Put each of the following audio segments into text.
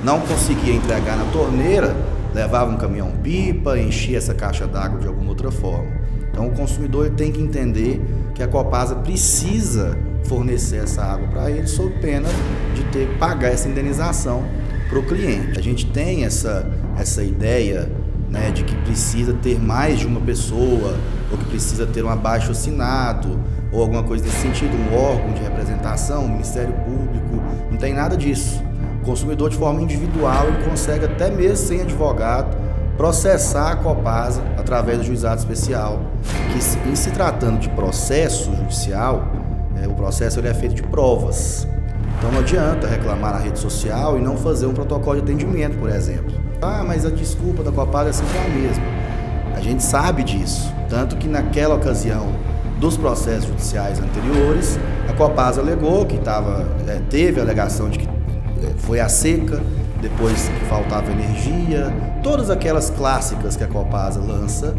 não conseguia entregar na torneira, levava um caminhão-pipa, enchia essa caixa d'água de alguma outra forma. Então o consumidor tem que entender que a Copasa precisa fornecer essa água para ele, sob pena de ter que pagar essa indenização para o cliente. A gente tem essa ideia, né, de que precisa ter mais de uma pessoa, ou que precisa ter um abaixo-assinado, ou alguma coisa nesse sentido, um órgão de representação, um Ministério Público, não tem nada disso. O consumidor, de forma individual, ele consegue, até mesmo sem advogado, processar a Copasa através do juizado especial, que, em se tratando de processo judicial, o processo ele é feito de provas. Então não adianta reclamar na rede social e não fazer um protocolo de atendimento, por exemplo. Ah, mas a desculpa da Copasa é sempre a mesma. A gente sabe disso, tanto que naquela ocasião dos processos judiciais anteriores, a Copasa alegou que teve a alegação de que foi a seca, depois que faltava energia, todas aquelas clássicas que a Copasa lança,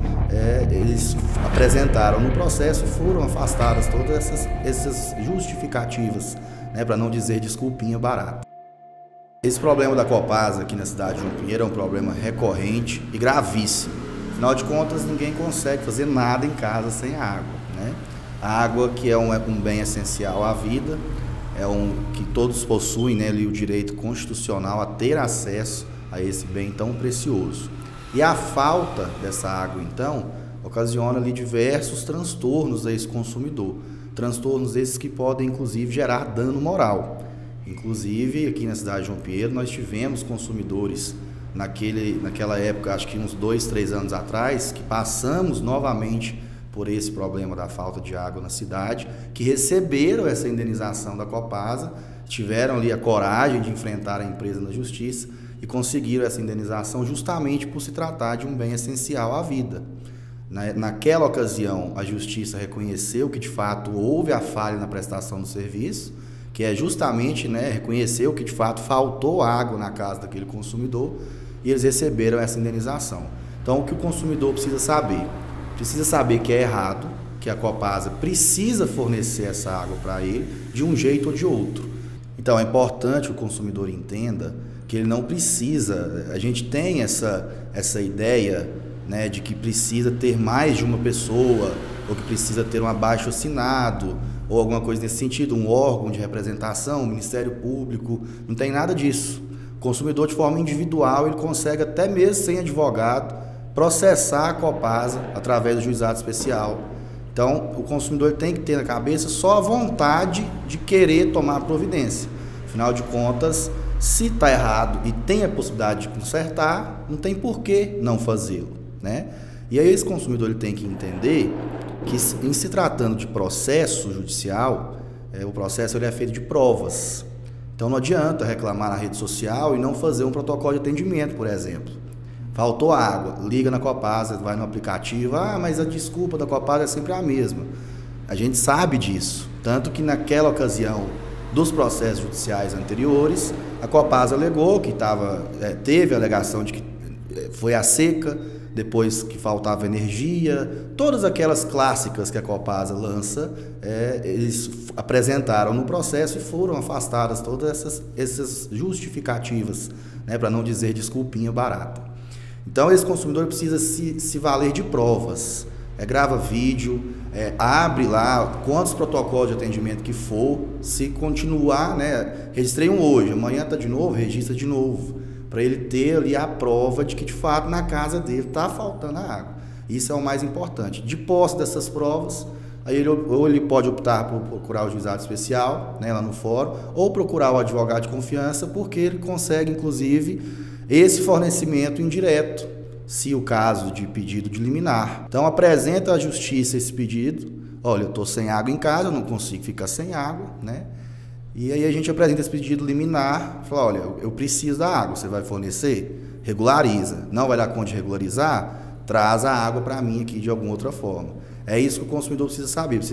eles apresentaram no processo e foram afastadas todas essas justificativas, né, para não dizer desculpinha barata. Esse problema da Copasa aqui na cidade de João Pinheiro é um problema recorrente e gravíssimo. Afinal de contas, ninguém consegue fazer nada em casa sem água, né? A água, que é um bem essencial à vida, que todos possuem, né, ali, o direito constitucional a ter acesso a esse bem tão precioso. E a falta dessa água, então, ocasiona ali diversos transtornos a esse consumidor. Transtornos esses que podem, inclusive, gerar dano moral. Inclusive, aqui na cidade de João Pinheiro, nós tivemos consumidores naquela época, acho que uns 2, 3 anos atrás, que passamos novamente por esse problema da falta de água na cidade, que receberam essa indenização da Copasa, tiveram ali a coragem de enfrentar a empresa na justiça e conseguiram essa indenização justamente por se tratar de um bem essencial à vida. Naquela ocasião, a justiça reconheceu que de fato houve a falha na prestação do serviço, que é justamente, né, reconheceu que de fato faltou água na casa daquele consumidor, e eles receberam essa indenização. Então, o que o consumidor precisa saber? Precisa saber que é errado, que a Copasa precisa fornecer essa água para ele de um jeito ou de outro. Então é importante que o consumidor entenda que ele não precisa, a gente tem essa ideia, né, de que precisa ter mais de uma pessoa, ou que precisa ter um abaixo-assinado, ou alguma coisa nesse sentido, um órgão de representação, um Ministério Público, não tem nada disso. O consumidor, de forma individual, ele consegue, até mesmo sem advogado, processar a Copasa através do juizado especial. Então, o consumidor tem que ter na cabeça só a vontade de querer tomar providência. Afinal de contas, se está errado e tem a possibilidade de consertar, não tem por que não fazê-lo, né? E aí esse consumidor ele tem que entender que, em se tratando de processo judicial, o processo ele é feito de provas. Então não adianta reclamar na rede social e não fazer um protocolo de atendimento, por exemplo. Faltou água, liga na Copasa, vai no aplicativo, ah, mas a desculpa da Copasa é sempre a mesma. A gente sabe disso, tanto que naquela ocasião dos processos judiciais anteriores, a Copasa alegou que teve a alegação de que foi a seca, depois que faltava energia, todas aquelas clássicas que a Copasa lança, eles apresentaram no processo e foram afastadas todas essas justificativas, né, para não dizer desculpinha barata. Então esse consumidor precisa se valer de provas, grava vídeo, abre lá quantos protocolos de atendimento que for, se continuar, né, registrei um hoje, amanhã está de novo, registra de novo, para ele ter ali a prova de que de fato na casa dele está faltando a água. Isso é o mais importante. De posse dessas provas, aí ele pode optar por procurar o juizado especial, né, lá no fórum, ou procurar o advogado de confiança, porque ele consegue inclusive esse fornecimento indireto, se o caso de pedido de liminar. Então apresenta à justiça esse pedido, olha, eu estou sem água em casa, eu não consigo ficar sem água, né? E aí a gente apresenta esse pedido liminar, fala, olha, eu preciso da água, você vai fornecer? Regulariza. Não vai dar conta de regularizar? Traz a água para mim aqui de alguma outra forma. É isso que o consumidor precisa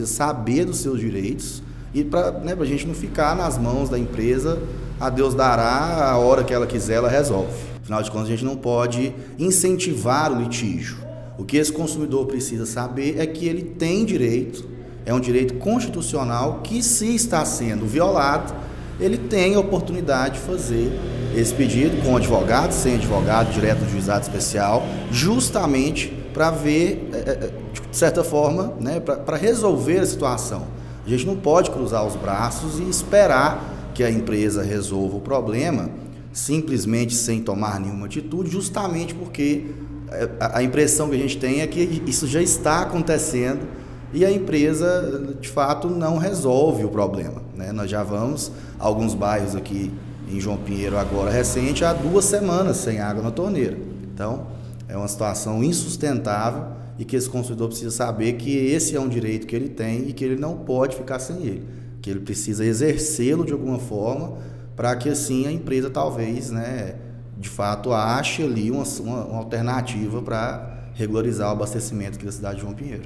saber dos seus direitos, e para, né, a gente não ficar nas mãos da empresa, a Deus dará, a hora que ela quiser, ela resolve. Afinal de contas, a gente não pode incentivar o litígio. O que esse consumidor precisa saber é que ele tem direito, é um direito constitucional que, se está sendo violado, ele tem a oportunidade de fazer esse pedido com advogado, sem advogado, direto no juizado especial, justamente para ver, de certa forma, né, para resolver a situação. A gente não pode cruzar os braços e esperar que a empresa resolva o problema simplesmente sem tomar nenhuma atitude, justamente porque a impressão que a gente tem é que isso já está acontecendo e a empresa, de fato, não resolve o problema, né? Nós já vamos a alguns bairros aqui em João Pinheiro, agora recente, há 2 semanas sem água na torneira. Então, é uma situação insustentável e que esse consumidor precisa saber que esse é um direito que ele tem e que ele não pode ficar sem ele, que ele precisa exercê-lo de alguma forma para que assim a empresa talvez, né, de fato, ache ali uma alternativa para regularizar o abastecimento aqui da cidade de João Pinheiro.